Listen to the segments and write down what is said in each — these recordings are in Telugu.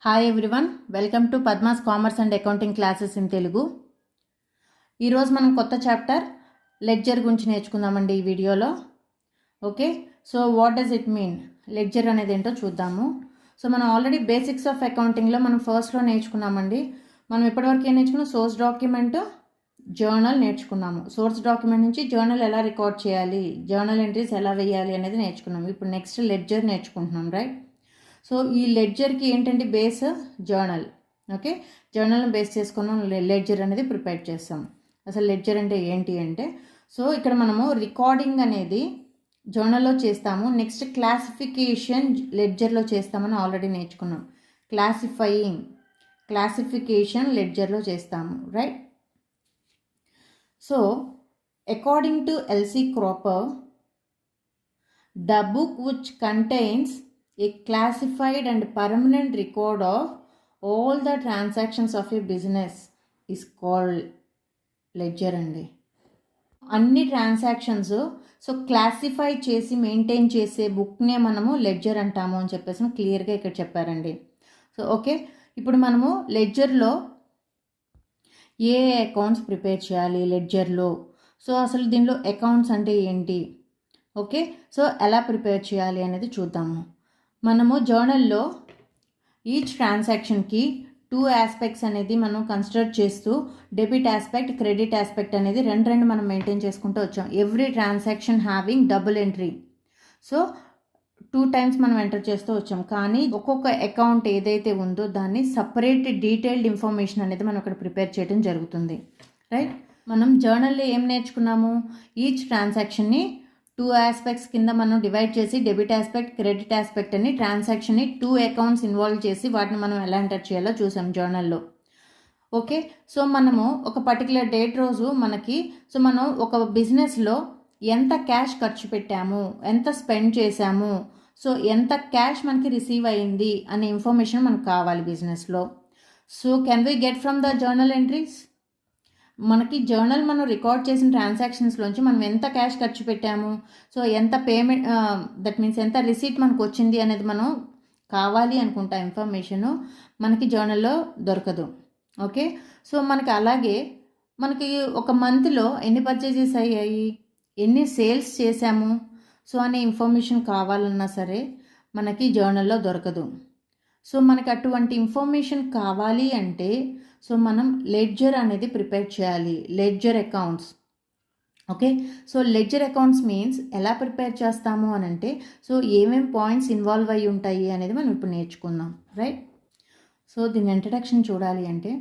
Hi everyone, welcome to Padma's commerce and accounting classes in Telugu. ఈరోజు మనం కొత్త చాప్టర్ లెడ్జర్ గురించి నేర్చుకుందామండి ఈ వీడియోలో. Okay, so what does it mean, ledger అనేది ఏంటో చూద్దాము. సో మనం ఆల్రెడీ బేసిక్స్ ఆఫ్ అకౌంటింగ్లో మనం ఫస్ట్లో నేర్చుకున్నామండి. మనం ఇప్పటివరకు ఏం నేర్చుకున్నాం? సోర్స్ డాక్యుమెంట్, జర్నల్ నేర్చుకున్నాము. సోర్స్ డాక్యుమెంట్ నుంచి జర్నల్ ఎలా రికార్డ్ చేయాలి, జర్నల్ ఎంట్రీస్ ఎలా వేయాలి అనేది నేర్చుకున్నాము. ఇప్పుడు నెక్స్ట్ లెడ్జర్ నేర్చుకుంటున్నాం, రైట్? సో ఈ లెడ్జర్కి ఏంటంటే బేస్ జర్నల్. ఓకే, జర్నల్ని బేస్ చేసుకుని లెడ్జర్ అనేది ప్రిపేర్ చేస్తాం. అసలు లెడ్జర్ అంటే ఏంటి అంటే, సో ఇక్కడ మనము రికార్డింగ్ అనేది జర్నల్లో చేస్తాము. నెక్స్ట్ క్లాసిఫికేషన్ లెడ్జర్లో చేస్తామని ఆల్రెడీ నేర్చుకున్నాం. క్లాసిఫికేషన్ లెడ్జర్లో చేస్తాము, right? So according to LC క్రాపర్, the book which contains a classified and permanent record of all the transactions of a business is called ledger అండి. అన్ని ట్రాన్సాక్షన్స్ సో క్లాసిఫై చేసి మెయింటైన్ చేసే బుక్నే మనము లెడ్జర్ అంటాము అని చెప్పేసి క్లియర్గా ఇక్కడ చెప్పారండి. సో ఓకే, ఇప్పుడు మనము లెడ్జర్లో ఏ అకౌంట్స్ ప్రిపేర్ చేయాలి లెడ్జర్లో, సో అసలు దీనిలో అకౌంట్స్ అంటే ఏంటి, ఓకే, సో ఎలా ప్రిపేర్ చేయాలి అనేది చూద్దాము. మనము జర్నల్లో ఈచ్ ట్రాన్సాక్షన్కి 2 ఆస్పెక్ట్స్ అనేది మనం కన్సిడర్ చేస్తూ డెబిట్ ఆస్పెక్ట్, క్రెడిట్ ఆస్పెక్ట్ అనేది రెండు మనం మెయింటైన్ చేసుకుంటూ వచ్చాం. Every transaction having double entry, so 2 times మనం ఎంటర్ చేస్తూ వచ్చాం. కానీ ఒక్కొక్క అకౌంట్ ఏదైతే ఉందో దాన్ని సపరేట్ డీటెయిల్డ్ ఇన్ఫర్మేషన్ అనేది మనం ఇక్కడ ప్రిపేర్ చేయడం జరుగుతుంది, రైట్? మనం జర్నల్లో ఏం నేర్చుకున్నాము? ఈచ్ ట్రాన్సాక్షన్ని 2 ఆస్పెక్ట్స్ కింద మనం డివైడ్ చేసి డెబిట్ ఆస్పెక్ట్, క్రెడిట్ ఆస్పెక్ట్ అని ట్రాన్సాక్షన్ని 2 అకౌంట్స్ ఇన్వాల్వ్ చేసి వాటిని మనం ఎలా ఎంటర్ చేయాలో చూసాం జర్నల్లో. ఓకే, సో మనము ఒక పర్టికులర్ డేట్ రోజు సో మనం ఒక బిజినెస్లో ఎంత క్యాష్ ఖర్చు పెట్టాము, ఎంత స్పెండ్ చేశాము, సో ఎంత క్యాష్ మనకి రిసీవ్ అయ్యింది అనే ఇన్ఫర్మేషన్ మనకు కావాలి బిజినెస్లో. So can we get from the journal entries? మనకి జర్నల్ మనం రికార్డ్ చేసిన ట్రాన్సాక్షన్స్లోంచి మనం ఎంత క్యాష్ ఖర్చు పెట్టాము, సో ఎంత పేమెంట్, దట్ మీన్స్ ఎంత రిసీట్ మనకు వచ్చింది అనేది మనం కావాలి అనుకుంటా ఇన్ఫర్మేషను మనకి జర్నల్లో దొరకదు. ఓకే, సో మనకి అలాగే మనకి ఒక మంత్లో ఎన్ని పర్చేజెస్ అయ్యాయి, ఎన్ని సేల్స్ చేశాము, సో అనే ఇన్ఫర్మేషన్ కావాలన్నా సరే మనకి జర్నల్లో దొరకదు. సో మనకి అటువంటి ఇన్ఫర్మేషన్ కావాలి అంటే సో మనం లెడ్జర్ అనేది ప్రిపేర్ చేయాలి, ledger accounts. Okay, so ledger accounts means ఎలా ప్రిపేర్ చేస్తాము అని అంటే, సో ఏమేం పాయింట్స్ ఇన్వాల్వ్ అయ్యి ఉంటాయి అనేది మనం ఇప్పుడు నేర్చుకుందాం, రైట్? సో దీని ఇంట్రడక్షన్ చూడాలి అంటే,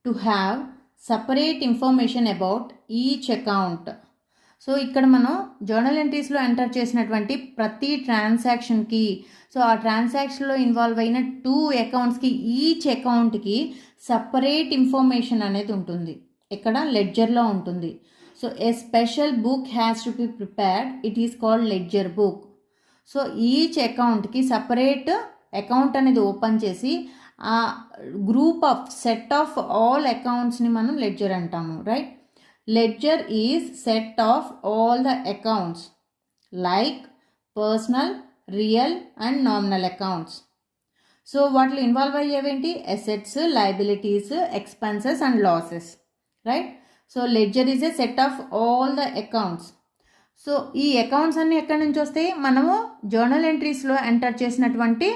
to have separate information about each account. So ఇక్కడ మనం జర్నల్ ఎంట్రీస్లో ఎంటర్ చేసినటువంటి ప్రతి ట్రాన్సాక్షన్కి, సో ఆ ట్రాన్సాక్షన్లో ఇన్వాల్వ్ అయిన 2 అకౌంట్స్కి, ఈచ్ అకౌంట్కి సపరేట్ ఇన్ఫర్మేషన్ అనేది ఉంటుంది. ఇక్కడ లెడ్జర్లో ఉంటుంది. So a special book has to be prepared, it is called ledger book. So each అకౌంట్కి సపరేట్ అకౌంట్ అనేది ఓపెన్ చేసి ఆ group of set of all అకౌంట్స్ని మనం లెడ్జర్ అంటాము, right? Ledger is set of all the accounts like personal, real and nominal accounts. So వాటిలో ఇన్వాల్వ్ అయ్యేవేంటి? Assets, liabilities, expenses and losses, right? So ledger is a set of all the accounts. So ఈ అకౌంట్స్ అన్నీ ఎక్కడి నుంచి వస్తాయి? మనము జర్నల్ ఎంట్రీస్లో ఎంటర్ చేసినటువంటి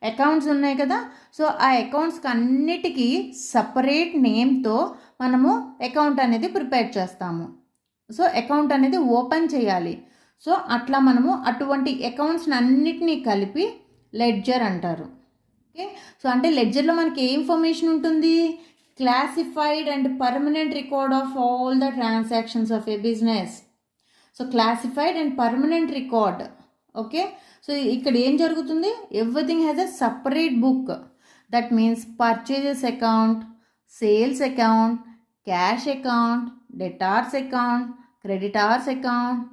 అకౌంట్స్ ఉన్నాయి కదా, సో ఆ అకౌంట్స్కి అన్నిటికీ సపరేట్ నేమ్తో మనము అకౌంట్ అనేది ప్రిపేర్ చేస్తాము. సో అకౌంట్ అనేది ఓపెన్ చేయాలి. సో అట్లా మనము అటువంటి అకౌంట్స్ని అన్నిటినీ కలిపి లెడ్జర్ అంటారు. ఓకే, సో అంటే లెడ్జర్లో మనకి ఏ ఇన్ఫర్మేషన్ ఉంటుంది? Classified and permanent record of all the transactions of a business. So classified and permanent record. Okay, so ఇక్కడ ఏం జరుగుతుంది? Everything has a separate book. That means purchases account, sales account, cash account, debtors account, creditors account,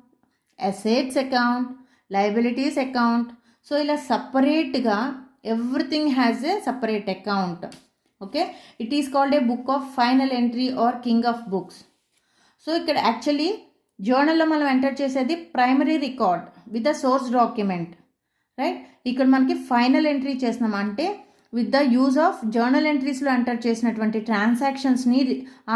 assets account, liabilities account. So ఇలా సపరేట్గా everything has a separate account. Okay, it is called a book of final entry or king of books. So ఇక్కడ యాక్చువల్లీ జర్నల్లో మనం ఎంటర్ చేసేది primary record with the source document, right? ఇక్కడ మనకి ఫైనల్ ఎంట్రీ చేస్తున్నాం అంటే with the use of journal ఎంట్రీస్లో ఎంటర్ చేసినటువంటి ట్రాన్సాక్షన్స్ని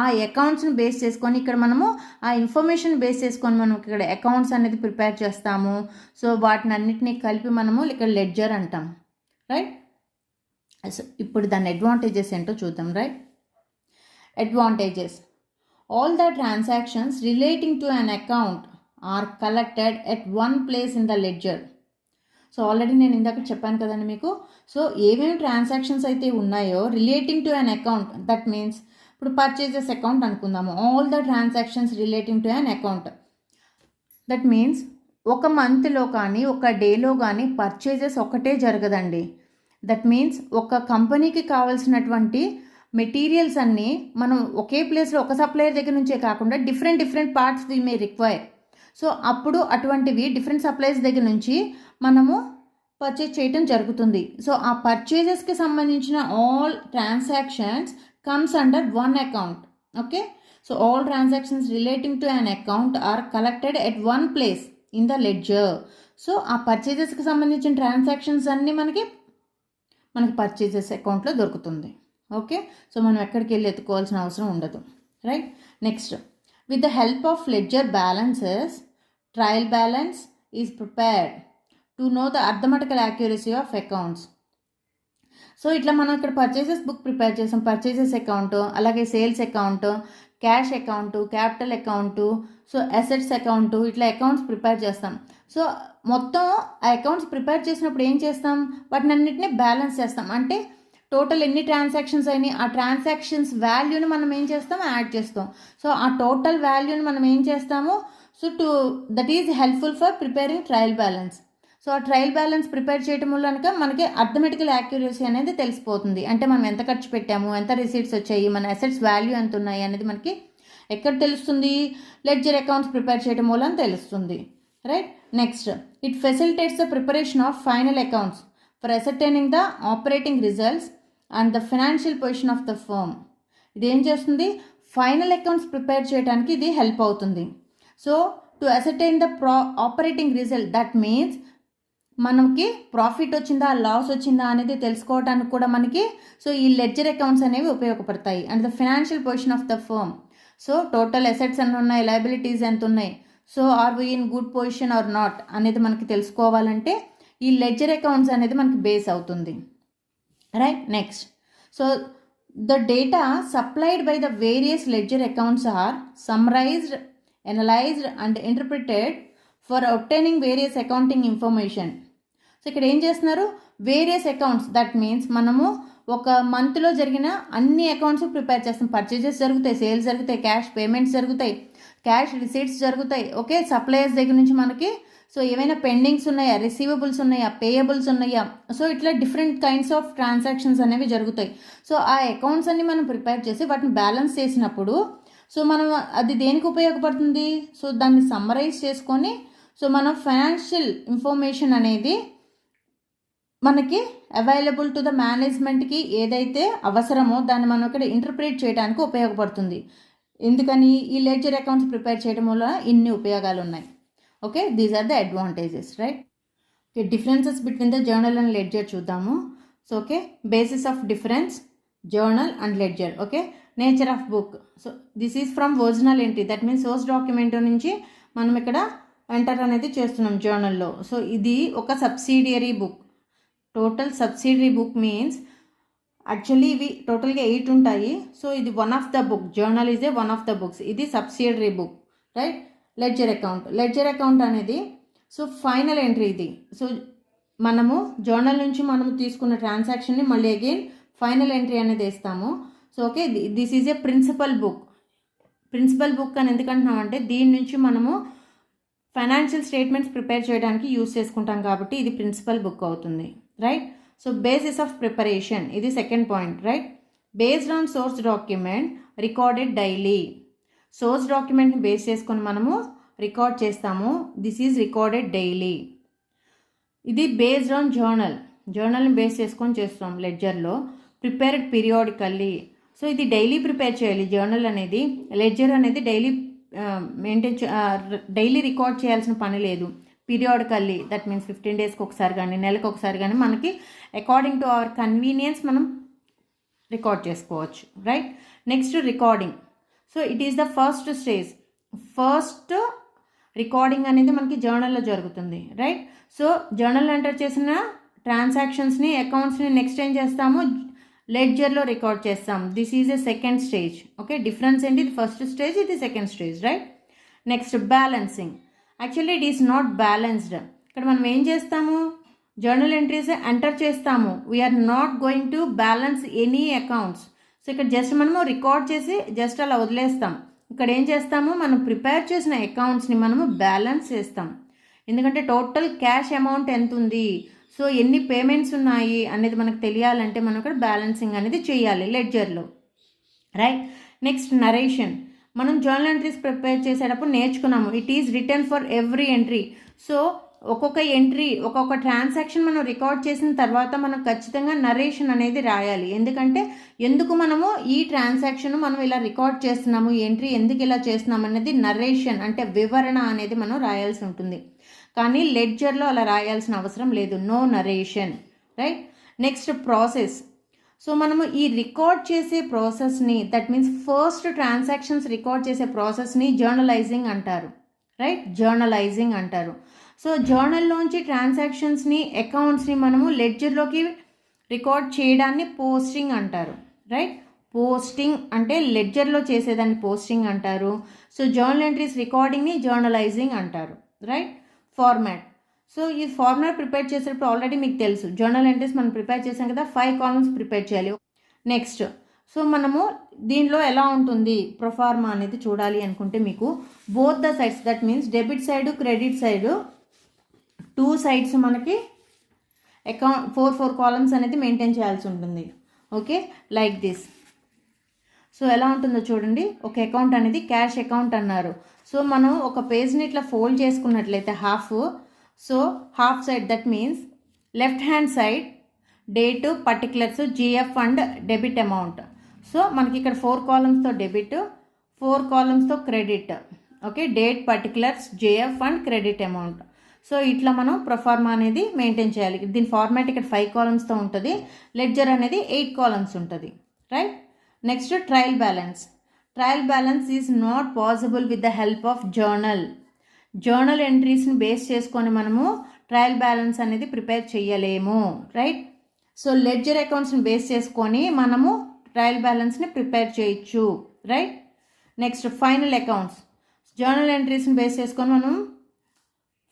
ఆ అకౌంట్స్ని బేస్ చేసుకొని ఇక్కడ మనము ఆ ఇన్ఫర్మేషన్ బేస్ చేసుకొని మనం ఇక్కడ అకౌంట్స్ అనేది ప్రిపేర్ చేస్తాము. సో వాటిని అన్నిటినీ కలిపి మనము ఇక్కడ లెడ్జర్ అంటాం, రైట్. ఇప్పుడు దాని అడ్వాంటేజెస్ ఏంటో చూద్దాం, right. Advantages: all the transactions relating to an account are collected at one place in the ledger. So already నేను ఇందాక చెప్పాను కదండి మీకు. సో ఏమేమి ట్రాన్సాక్షన్స్ అయితే ఉన్నాయో relating to an account, that means ఇప్పుడు పర్చేజెస్ అకౌంట్ అనుకుందాము. All the transactions relating to an account, that means ఒక మంత్లో కానీ ఒక డేలో కానీ పర్చేజెస్ ఒకటే జరగదండి. దట్ మీన్స్ ఒక కంపెనీకి కావాల్సినటువంటి మెటీరియల్స్ అన్నీ మనం ఒకే ప్లేస్లో ఒక సప్లయర్ దగ్గర నుంచే కాకుండా డిఫరెంట్ పార్ట్స్ వి మే రిక్వైర్. సో అప్పుడు అటువంటివి డిఫరెంట్ సప్లయర్స్ దగ్గర నుంచి మనము పర్చేజ్ చేయటం జరుగుతుంది. సో ఆ పర్చేజెస్కి సంబంధించిన all transactions comes under one account. Okay, so all transactions relating to an account are collected at one place in the ledger. So ఆ పర్చేజెస్కి సంబంధించిన ట్రాన్సాక్షన్స్ అన్నీ మనకి పర్చేజెస్ అకౌంట్లో దొరుకుతుంది. ఓకే, సో మనం ఎక్కడికి వెళ్ళి ఎత్తుకోవాల్సిన అవసరం ఉండదు, right. Next, with the help of ledger balances, trial balance is prepared to know the arithmetical accuracy of accounts. So ఇట్లా మనం ఇక్కడ పర్చేసెస్ బుక్ ప్రిపేర్ చేసాం, పర్చేసెస్ అకౌంట్, అలాగే sales account, cash account, capital account, so assets account, ఇట్లా అకౌంట్స్ ప్రిపేర్ చేస్తాం. సో మొత్తం ఆ అకౌంట్స్ ప్రిపేర్ చేసినప్పుడు ఏం చేస్తాం, వాటిని అన్నింటినీ బ్యాలెన్స్ చేస్తాం. అంటే టోటల్ ఎన్ని ట్రాన్సాక్షన్స్ అయినాయి, ఆ ట్రాన్సాక్షన్స్ వాల్యూని మనం ఏం చేస్తాం, యాడ్ చేస్తాం. సో ఆ టోటల్ వాల్యూని మనం ఏం చేస్తాము, so that is helpful for preparing trial balance. So ఆ ట్రయల్ బ్యాలెన్స్ ప్రిపేర్ చేయడం వల్ల కనుక మనకి అర్థమెటికల్ యాక్యురసీ అనేది తెలిసిపోతుంది. అంటే మనం ఎంత ఖర్చు పెట్టాము, ఎంత రిసీట్స్ వచ్చాయి, మన అసెట్స్ వాల్యూ ఎంత ఉన్నాయి అనేది మనకి ఎక్కడ తెలుస్తుంది, లెడ్జర్ అకౌంట్స్ ప్రిపేర్ చేయడం వల్ల తెలుస్తుంది, right. Next, it facilitates the preparation of final accounts for ascertaining the operating results and the financial position of the firm. ఇది ఏం చేస్తుంది, ఫైనల్ అకౌంట్స్ ప్రిపేర్ చేయడానికి ఇది హెల్ప్ అవుతుంది. So to ascertain the operating result, that means మనకి ప్రాఫిట్ వచ్చిందా లాస్ వచ్చిందా అనేది తెలుసుకోవడానికి కూడా మనకి సో ఈ లెడ్జర్ అకౌంట్స్ అనేవి ఉపయోగపడతాయి. And the financial position of the firm, so total assets ఎన్ని ఉన్నాయి, లయబిలిటీస్ ఎంత ఉన్నాయి, so are we in good position or not అనేది మనకి తెలుసుకోవాలంటే ఈ లెడ్జర్ అకౌంట్స్ అనేది మనకి బేస్ అవుతుంది, right. Next, so the data supplied by the various ledger accounts are summarised, analysed and interpreted for obtaining various accounting information. So ఇక్కడ ఏం చేస్తున్నారు, వేరియస్ అకౌంట్స్, దట్ మీన్స్ మనము ఒక మంత్లో జరిగిన అన్ని అకౌంట్స్ ప్రిపేర్ చేస్తాం. పర్చేజెస్ జరుగుతాయి, సేల్స్ జరుగుతాయి, క్యాష్ పేమెంట్స్ జరుగుతాయి, క్యాష్ రిసీట్స్ జరుగుతాయి. ఓకే, సప్లయర్స్ దగ్గర నుంచి మనకి సో ఏమైనా పెండింగ్స్ ఉన్నాయా, రిసీవబుల్స్ ఉన్నాయా, పేయబుల్స్ ఉన్నాయా, సో ఇట్లా డిఫరెంట్ కైండ్స్ ఆఫ్ ట్రాన్సాక్షన్స్ అనేవి జరుగుతాయి. సో ఆ అకౌంట్స్ అన్ని మనం ప్రిపేర్ చేసి వాటిని బ్యాలెన్స్ చేసినప్పుడు సో మనం అది దేనికి ఉపయోగపడుతుంది, సో దాన్ని సమ్మరైజ్ చేసుకొని సో మనం ఫైనాన్షియల్ ఇన్ఫర్మేషన్ అనేది మనకి అవైలబుల్ టు ద మేనేజ్మెంట్కి ఏదైతే అవసరమో దాన్ని మనం ఇక్కడ ఇంటర్ప్రిట్ చేయడానికి ఉపయోగపడుతుంది. ఎందుకని, ఈ లెడ్జర్ అకౌంట్స్ ప్రిపేర్ చేయడం వల్ల ఇన్ని ఉపయోగాలు ఉన్నాయి. Okay, these are the advantages, right. Okay, differences between the journal and ledger చూద్దాము. So okay, basis of difference journal and ledger. Okay, nature of book, so this is from original entry, that means source document నుంచి మనం ఇక్కడ ఎంటర్ అనేది చేస్తున్నాం జర్నల్లో. సో ఇది ఒక subsidiary book. Total subsidiary book means actually ఇవి టోటల్గా 8 ఉంటాయి. సో ఇది one of the book, journal is a one of the books. ఇది subsidiary book, right. Ledger account అనేది సో ఫైనల్ ఎంట్రీ ఇది. సో మనము జర్నల్ నుంచి మనము తీసుకున్న ట్రాన్సాక్షన్ని మళ్ళీ అగైన్ ఫైనల్ ఎంట్రీ అనేది వేస్తాము. So okay, this is a principal book అని ఎందుకంటున్నాం అంటే దీని నుంచి మనము ఫైనాన్షియల్ స్టేట్మెంట్స్ ప్రిపేర్ చేయడానికి యూజ్ చేసుకుంటాం కాబట్టి ఇది ప్రిన్సిపల్ బుక్ అవుతుంది, right. So basis of preparation, ఇది second point, right. Based on source document recorded daily. Source డాక్యుమెంట్ని బేస్ చేసుకొని మనము రికార్డ్ చేస్తాము. This is recorded daily. ఇది బేస్డ్ ఆన్ జర్నల్ని బేస్ చేసుకొని చేస్తాం లెడ్జర్లో. ప్రిపేర్డ్ పీరియాడికల్లీ, సో ఇది డైలీ ప్రిపేర్ చేయాలి జర్నల్ అనేది. లెడ్జర్ అనేది డైలీ డైలీ రికార్డ్ చేయాల్సిన పని లేదు. పీరియాడికల్లీ, దట్ మీన్స్ 15 డేస్కి ఒకసారి కానీ నెలకు ఒకసారి కానీ మనకి అకార్డింగ్ టు అవర్ కన్వీనియన్స్ మనం రికార్డ్ చేసుకోవచ్చు, right. Next recording. So it is the first stage. First recording అనేది మనకి జర్నల్లో జరుగుతుంది, రైట్. సో జర్నల్ ఎంటర్ చేసిన ట్రాన్సాక్షన్స్ని, అకౌంట్స్ని నెక్స్ట్ ఏం చేస్తాము, లెడ్జర్లో రికార్డ్ చేస్తాం. This is a second stage. Okay, difference ఏంటి, ఇది ఫస్ట్ స్టేజ్, ఇది second stage, right. Next balancing. Actually it is not balanced. ఇక్కడ మనం ఏం చేస్తాము, జర్నల్ ఎంట్రీస్ ఎంటర్ చేస్తాము. We are not going to balance any accounts. So ఇక్కడ జస్ట్ మనము రికార్డ్ చేసి జస్ట్ అలా వదిలేస్తాం. ఇక్కడ ఏం చేస్తాము, మనం ప్రిపేర్ చేసిన అకౌంట్స్ని మనము బ్యాలెన్స్ చేస్తాం. ఎందుకంటే టోటల్ క్యాష్ అమౌంట్ ఎంత ఉంది, సో ఎన్ని పేమెంట్స్ ఉన్నాయి అనేది మనకు తెలియాలంటే మనం ఇక్కడ బ్యాలెన్సింగ్ అనేది చేయాలి లెడ్జర్లో, రైట్. Next narration. మనం జర్నల్ ఎంట్రీస్ ప్రిపేర్ చేసేటప్పుడు నేర్చుకున్నాము, it is return for every entry. So ఒక్కొక్క ఎంట్రీ, ఒక్కొక్క ట్రాన్సాక్షన్ మనం రికార్డ్ చేసిన తర్వాత మనం ఖచ్చితంగా నరేషన్ అనేది రాయాలి. ఎందుకు మనము ఈ ట్రాన్సాక్షన్ మనం ఇలా రికార్డ్ చేస్తున్నాము, ఈ ఎంట్రీ ఎందుకు ఇలా చేస్తున్నాము అనేది నరేషన్ అంటే వివరణ అనేది మనం రాయాల్సి ఉంటుంది. కానీ లెడ్జర్లో అలా రాయాల్సిన అవసరం లేదు, no narration, right. Next process. So మనము ఈ రికార్డ్ చేసే ప్రాసెస్ని, that means first transactions record చేసే ప్రాసెస్ని జర్నలైజింగ్ అంటారు, రైట్. జర్నలైజింగ్ అంటారు. సో జర్నల్లోంచి ట్రాన్సాక్షన్స్ని, అకౌంట్స్ని మనము లెడ్జర్లోకి రికార్డ్ చేయడాన్ని పోస్టింగ్ అంటారు, రైట్. పోస్టింగ్ అంటే లెడ్జర్లో చేసేదాన్ని పోస్టింగ్ అంటారు. సో జర్నల్ ఎంట్రీస్ రికార్డింగ్ని జర్నలైజింగ్ అంటారు, రైట్. ఫార్మాట్. సో ఈ ఫార్మాట్ ప్రిపేర్ చేసేటప్పుడు ఆల్రెడీ మీకు తెలుసు, జర్నల్ ఎంట్రీస్ మనం ప్రిపేర్ చేసాం కదా, 5 కాలమ్స్ ప్రిపేర్ చేయాలి. నెక్స్ట్, సో మనము దీనిలో ఎలా ఉంటుంది ప్రొఫార్మా అనేది చూడాలి అనుకుంటే మీకు both the sides, that means debit side, credit side, 2 sides మనకి అకౌంట్ 4 కాలమ్స్ అనేది మెయింటైన్ చేయాల్సి ఉంటుంది. Okay, like this. సో ఎలా ఉంటుందో చూడండి. ఒక అకౌంట్ అనేది క్యాష్ అకౌంట్ అన్నారు. సో మనం ఒక పేజ్ని ఇట్లా ఫోల్డ్ చేసుకున్నట్లయితే half, so half side, that means left hand side date, particulars, GF and debit amount. So మనకి ఇక్కడ 4 కాలమ్స్తో డెబిట్, 4 కాలమ్స్తో credit. Okay, date, particulars, GF and credit amount. So ఇట్లా మనం ప్రొఫార్మా అనేది మెయింటైన్ చేయాలి. దీని ఫార్మాట్ ఇక్కడ 5 కాలమ్స్తో ఉంటుంది, లెడ్జర్ అనేది 8 కాలమ్స్ ఉంటుంది, right. Next trial balance. Trial balance is not possible with the help of journal. Journal ఎంట్రీస్ని బేస్ చేసుకొని మనము ట్రయల్ బ్యాలెన్స్ అనేది ప్రిపేర్ చేయలేము, రైట్. సో లెడ్జర్ అకౌంట్స్ని బేస్ చేసుకొని మనము ట్రయల్ బ్యాలెన్స్ని ప్రిపేర్ చేయొచ్చు, right. Next final accounts. Journal ఎంట్రీస్ని బేస్ చేసుకొని మనం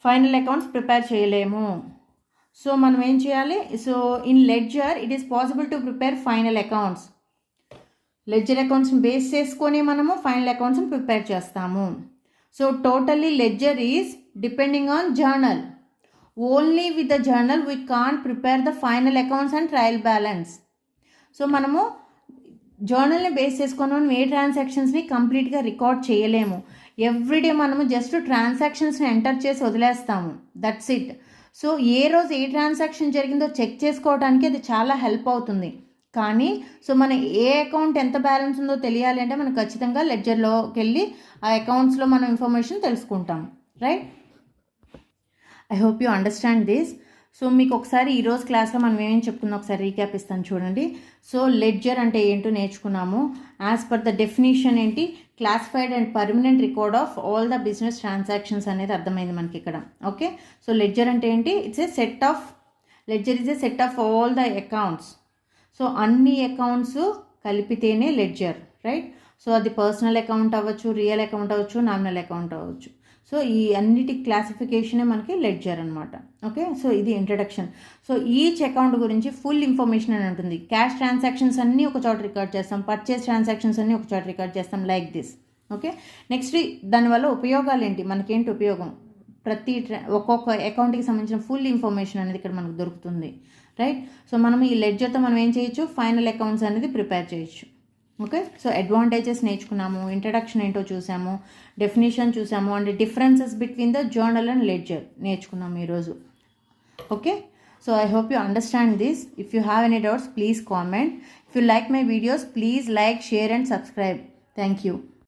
ఫైనల్ అకౌంట్స్ ప్రిపేర్ చేయలేము. సో మనం ఏం చేయాలి, so in ledger it is possible to prepare final accounts. Ledger అకౌంట్స్ని బేస్ చేసుకొని మనము ఫైనల్ అకౌంట్స్ని ప్రిపేర్ చేస్తాము. So totally ledger is depending on journal. Only with the journal we can't prepare the final accounts and trial balance. So మనము జర్నల్ని బేస్ చేసుకొని మనం ఏ ట్రాన్సాక్షన్స్ని కంప్లీట్గా రికార్డ్ చేయలేము. ఎవ్రీడే మనము జస్ట్ ట్రాన్సాక్షన్స్ని ఎంటర్ చేసి వదిలేస్తాము, దట్స్ ఇట్. సో ఏ రోజు ఏ ట్రాన్సాక్షన్ జరిగిందో చెక్ చేసుకోవడానికి అది చాలా హెల్ప్ అవుతుంది. కానీ సో మన ఏ అకౌంట్ ఎంత బ్యాలెన్స్ ఉందో తెలియాలి అంటే మనం ఖచ్చితంగా లెడ్జర్లోకి వెళ్ళి ఆ అకౌంట్స్లో మనం ఇన్ఫర్మేషన్ తెలుసుకుంటాం, right. I hope you understand this. So మీకు ఒకసారి ఈరోజు క్లాస్లో మనం ఏమేమి చెప్పుకుందాం ఒకసారి రీక్యాప్ ఇస్తాను చూడండి. సో లెడ్జర్ అంటే ఏంటో నేర్చుకున్నాము. యాజ్ పర్ ద డెఫినేషన్ ఏంటి, classified and permanent record of all the business transactions అనేది అర్థమైంది మనకి ఇక్కడ. ఓకే, సో లెడ్జర్ అంటే ఏంటి, it's a set of, ledger is a set of all the accounts. So అన్ని అకౌంట్స్ కలిపితేనే లెడ్జర్, రైట్. సో అది పర్సనల్ అకౌంట్ అవ్వచ్చు, రియల్ అకౌంట్ అవ్వచ్చు, నామినల్ అకౌంట్ అవ్వచ్చు. సో ఈ అన్నిటి క్లాసిఫికేషనే మనకి లెడ్జర్ అనమాట. ఓకే, సో ఇది ఇంట్రడక్షన్. సో ఈచ్ అకౌంట్ గురించి ఫుల్ ఇన్ఫర్మేషన్ అని ఉంటుంది. క్యాష్ ట్రాన్సాక్షన్స్ అన్నీ ఒక చోట రికార్డ్ చేస్తాం, పర్చేస్ ట్రాన్సాక్షన్స్ అన్నీ ఒక చోట రికార్డ్ చేస్తాం, లైక్ దిస్. ఓకే, నెక్స్ట్ దానివల్ల ఉపయోగాలు ఏంటి, మనకేంటి ఉపయోగం, ఒక్కొక్క అకౌంట్కి సంబంధించిన ఫుల్ ఇన్ఫర్మేషన్ అనేది ఇక్కడ మనకు దొరుకుతుంది, రైట్. సో మనం ఈ లెడ్జర్తో మనం ఏం చేయొచ్చు, ఫైనల్ అకౌంట్స్ అనేది ప్రిపేర్ చేయొచ్చు. ఓకే, సో అడ్వాంటేజెస్ నేర్చుకున్నాము, ఇంట్రడక్షన్ ఏంటో చూసాము, డెఫినేషన్ చూసాము, and differences between the journal and ledger నేర్చుకున్నాము ఈరోజు. Okay, so I hope you understand this. If you have any doubts, please comment. If you like my videos, please like, share and subscribe. Thank you.